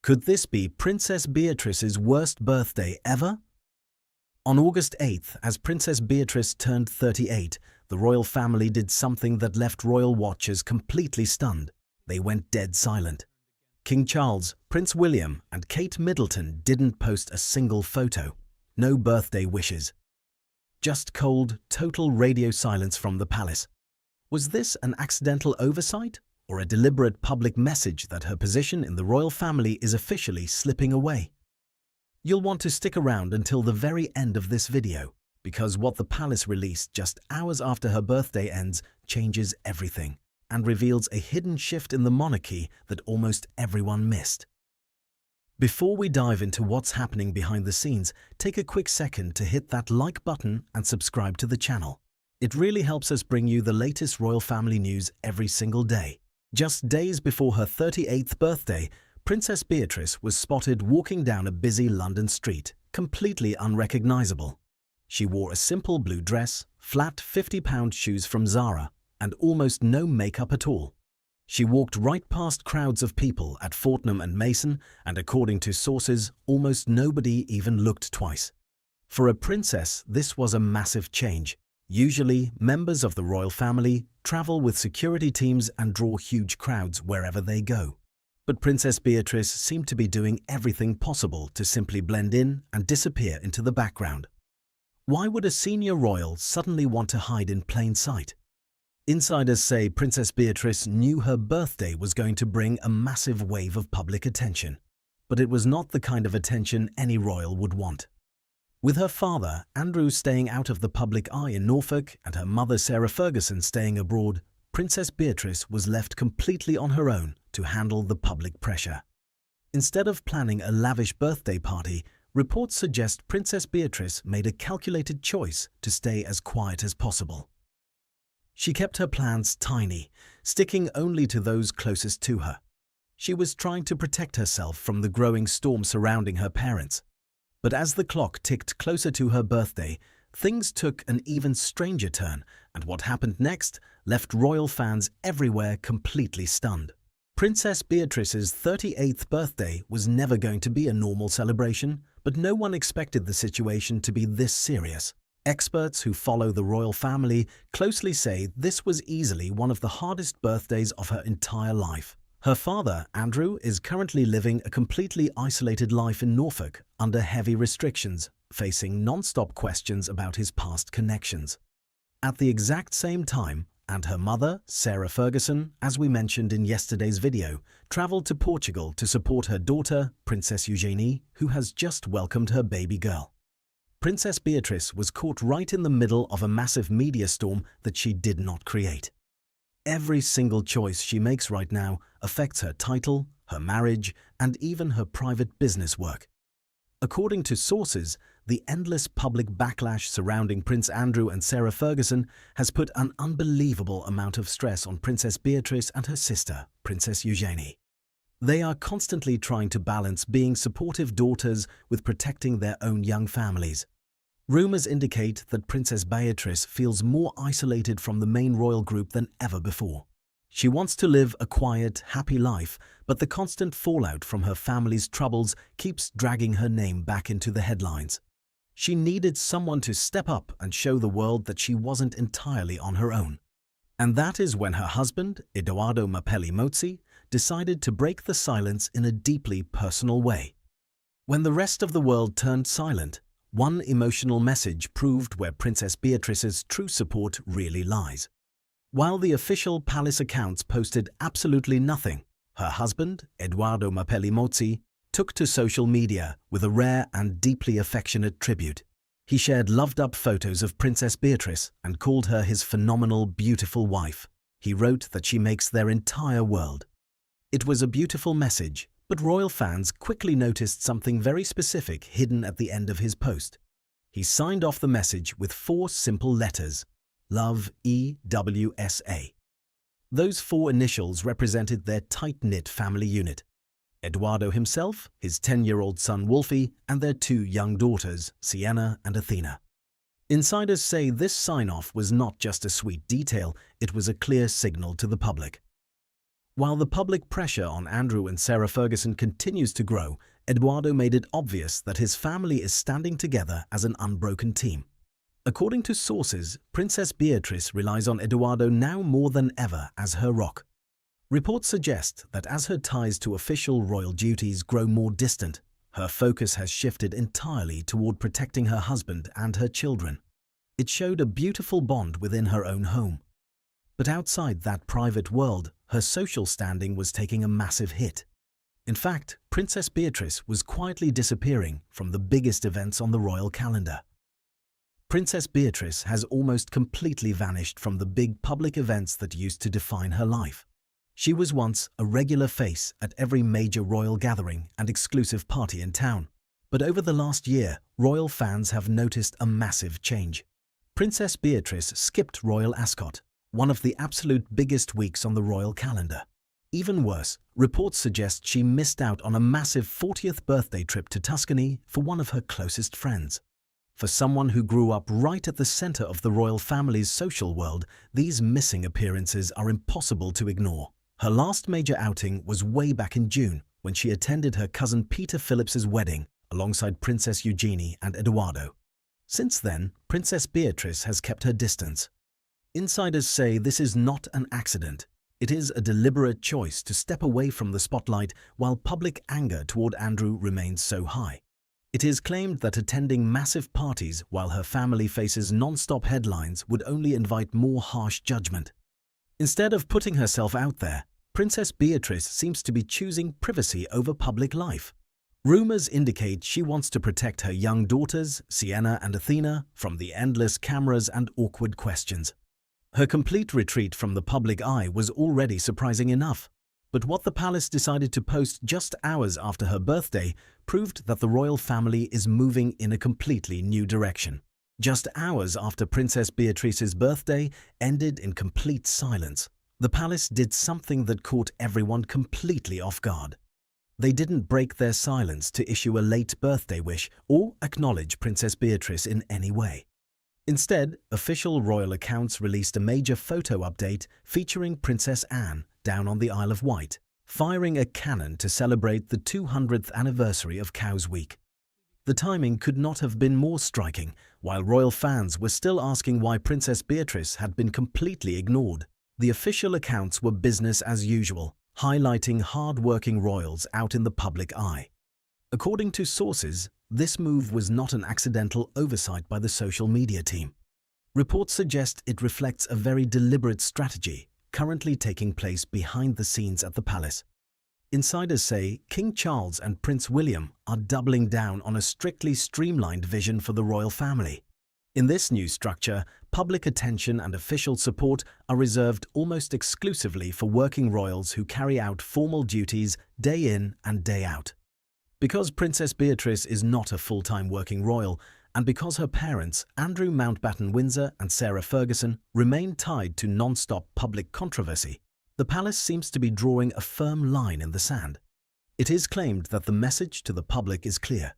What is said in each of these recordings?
Could this be Princess Beatrice's worst birthday ever? On August 8th, as Princess Beatrice turned 38, the royal family did something that left royal watchers completely stunned. They went dead silent. King Charles, Prince William, and Kate Middleton didn't post a single photo. No birthday wishes. Just cold, total radio silence from the palace. Was this an accidental oversight, or a deliberate public message that her position in the royal family is officially slipping away? You'll want to stick around until the very end of this video, because what the palace released just hours after her birthday ends changes everything and reveals a hidden shift in the monarchy that almost everyone missed. Before we dive into what's happening behind the scenes, take a quick second to hit that like button and subscribe to the channel. It really helps us bring you the latest royal family news every single day. Just days before her 38th birthday, Princess Beatrice was spotted walking down a busy London street, completely unrecognizable. She wore a simple blue dress, flat £50 shoes from Zara, and almost no makeup at all. She walked right past crowds of people at Fortnum and Mason, and according to sources, almost nobody even looked twice. For a princess, this was a massive change. Usually, members of the royal family travel with security teams and draw huge crowds wherever they go. But Princess Beatrice seemed to be doing everything possible to simply blend in and disappear into the background. Why would a senior royal suddenly want to hide in plain sight? Insiders say Princess Beatrice knew her birthday was going to bring a massive wave of public attention, but it was not the kind of attention any royal would want. With her father, Andrew, staying out of the public eye in Norfolk and her mother, Sarah Ferguson, staying abroad, Princess Beatrice was left completely on her own to handle the public pressure. Instead of planning a lavish birthday party, reports suggest Princess Beatrice made a calculated choice to stay as quiet as possible. She kept her plans tiny, sticking only to those closest to her. She was trying to protect herself from the growing storm surrounding her parents. But as the clock ticked closer to her birthday, things took an even stranger turn, and what happened next left royal fans everywhere completely stunned. Princess Beatrice's 38th birthday was never going to be a normal celebration, but no one expected the situation to be this serious. Experts who follow the royal family closely say this was easily one of the hardest birthdays of her entire life. Her father, Andrew, is currently living a completely isolated life in Norfolk under heavy restrictions, facing non-stop questions about his past connections. At the exact same time, and her mother, Sarah Ferguson, as we mentioned in yesterday's video, traveled to Portugal to support her daughter, Princess Eugenie, who has just welcomed her baby girl. Princess Beatrice was caught right in the middle of a massive media storm that she did not create. Every single choice she makes right now affects her title, her marriage, and even her private business work. According to sources, the endless public backlash surrounding Prince Andrew and Sarah Ferguson has put an unbelievable amount of stress on Princess Beatrice and her sister, Princess Eugenie. They are constantly trying to balance being supportive daughters with protecting their own young families. Rumors indicate that Princess Beatrice feels more isolated from the main royal group than ever before. She wants to live a quiet, happy life, but the constant fallout from her family's troubles keeps dragging her name back into the headlines. She needed someone to step up and show the world that she wasn't entirely on her own. And that is when her husband, Edoardo Mapelli Mozzi, decided to break the silence in a deeply personal way. When the rest of the world turned silent, one emotional message proved where Princess Beatrice's true support really lies. While the official palace accounts posted absolutely nothing, her husband, Edoardo Mapelli Mozzi, took to social media with a rare and deeply affectionate tribute. He shared loved-up photos of Princess Beatrice and called her his phenomenal, beautiful wife. He wrote that she makes their entire world. It was a beautiful message, but royal fans quickly noticed something very specific hidden at the end of his post. He signed off the message with 4 simple letters: Love, EWSA. Those 4 initials represented their tight-knit family unit. Edoardo himself, his 10-year-old son Wolfie, and their 2 young daughters, Sienna and Athena. Insiders say this sign-off was not just a sweet detail, it was a clear signal to the public. While the public pressure on Andrew and Sarah Ferguson continues to grow, Edoardo made it obvious that his family is standing together as an unbroken team. According to sources, Princess Beatrice relies on Edoardo now more than ever as her rock. Reports suggest that as her ties to official royal duties grow more distant, her focus has shifted entirely toward protecting her husband and her children. It showed a beautiful bond within her own home. But outside that private world, her social standing was taking a massive hit. In fact, Princess Beatrice was quietly disappearing from the biggest events on the royal calendar. Princess Beatrice has almost completely vanished from the big public events that used to define her life. She was once a regular face at every major royal gathering and exclusive party in town. But over the last year, royal fans have noticed a massive change. Princess Beatrice skipped Royal Ascot, one of the absolute biggest weeks on the royal calendar. Even worse, reports suggest she missed out on a massive 40th birthday trip to Tuscany for one of her closest friends. For someone who grew up right at the center of the royal family's social world, these missing appearances are impossible to ignore. Her last major outing was way back in June, when she attended her cousin Peter Phillips's wedding alongside Princess Eugenie and Edoardo. Since then, Princess Beatrice has kept her distance. Insiders say this is not an accident. It is a deliberate choice to step away from the spotlight while public anger toward Andrew remains so high. It is claimed that attending massive parties while her family faces non-stop headlines would only invite more harsh judgment. Instead of putting herself out there, Princess Beatrice seems to be choosing privacy over public life. Rumors indicate she wants to protect her young daughters, Sienna and Athena, from the endless cameras and awkward questions. Her complete retreat from the public eye was already surprising enough. But what the palace decided to post just hours after her birthday proved that the royal family is moving in a completely new direction. Just hours after Princess Beatrice's birthday ended in complete silence, the palace did something that caught everyone completely off guard. They didn't break their silence to issue a late birthday wish or acknowledge Princess Beatrice in any way. Instead, official royal accounts released a major photo update featuring Princess Anne down on the Isle of Wight, firing a cannon to celebrate the 200th anniversary of Cowes Week. The timing could not have been more striking, while royal fans were still asking why Princess Beatrice had been completely ignored. The official accounts were business as usual, highlighting hard-working royals out in the public eye. According to sources, this move was not an accidental oversight by the social media team. Reports suggest it reflects a very deliberate strategy currently taking place behind the scenes at the palace. Insiders say King Charles and Prince William are doubling down on a strictly streamlined vision for the royal family. In this new structure, public attention and official support are reserved almost exclusively for working royals who carry out formal duties day in and day out. Because Princess Beatrice is not a full-time working royal, and because her parents, Andrew Mountbatten-Windsor and Sarah Ferguson, remain tied to non-stop public controversy, the palace seems to be drawing a firm line in the sand. It is claimed that the message to the public is clear.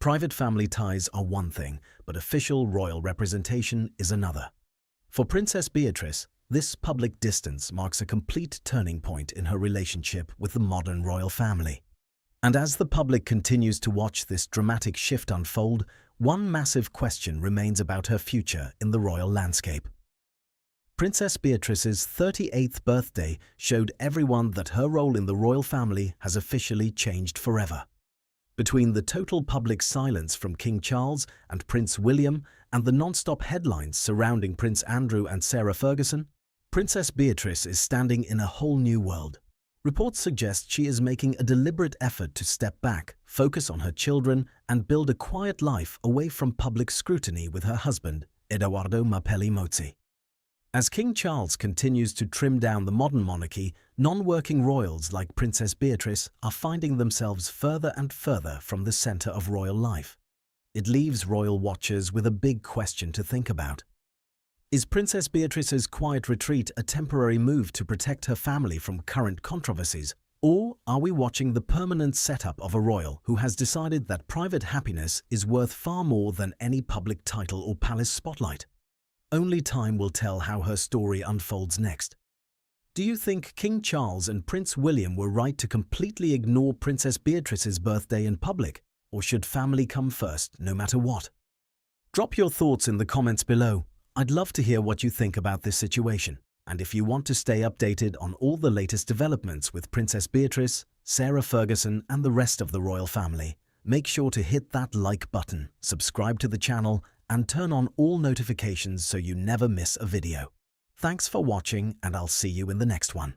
Private family ties are one thing, but official royal representation is another. For Princess Beatrice, this public distance marks a complete turning point in her relationship with the modern royal family. And as the public continues to watch this dramatic shift unfold, one massive question remains about her future in the royal landscape. Princess Beatrice's 38th birthday showed everyone that her role in the royal family has officially changed forever. Between the total public silence from King Charles and Prince William and the non-stop headlines surrounding Prince Andrew and Sarah Ferguson, Princess Beatrice is standing in a whole new world. Reports suggest she is making a deliberate effort to step back, focus on her children, and build a quiet life away from public scrutiny with her husband, Edoardo Mapelli Mozzi. As King Charles continues to trim down the modern monarchy, non-working royals like Princess Beatrice are finding themselves further and further from the center of royal life. It leaves royal watchers with a big question to think about. Is Princess Beatrice's quiet retreat a temporary move to protect her family from current controversies? Or are we watching the permanent setup of a royal who has decided that private happiness is worth far more than any public title or palace spotlight? Only time will tell how her story unfolds next. Do you think King Charles and Prince William were right to completely ignore Princess Beatrice's birthday in public, or should family come first, no matter what? Drop your thoughts in the comments below. I'd love to hear what you think about this situation. And if you want to stay updated on all the latest developments with Princess Beatrice, Sarah Ferguson and the rest of the royal family, make sure to hit that like button, subscribe to the channel, and turn on all notifications so you never miss a video. Thanks for watching, and I'll see you in the next one.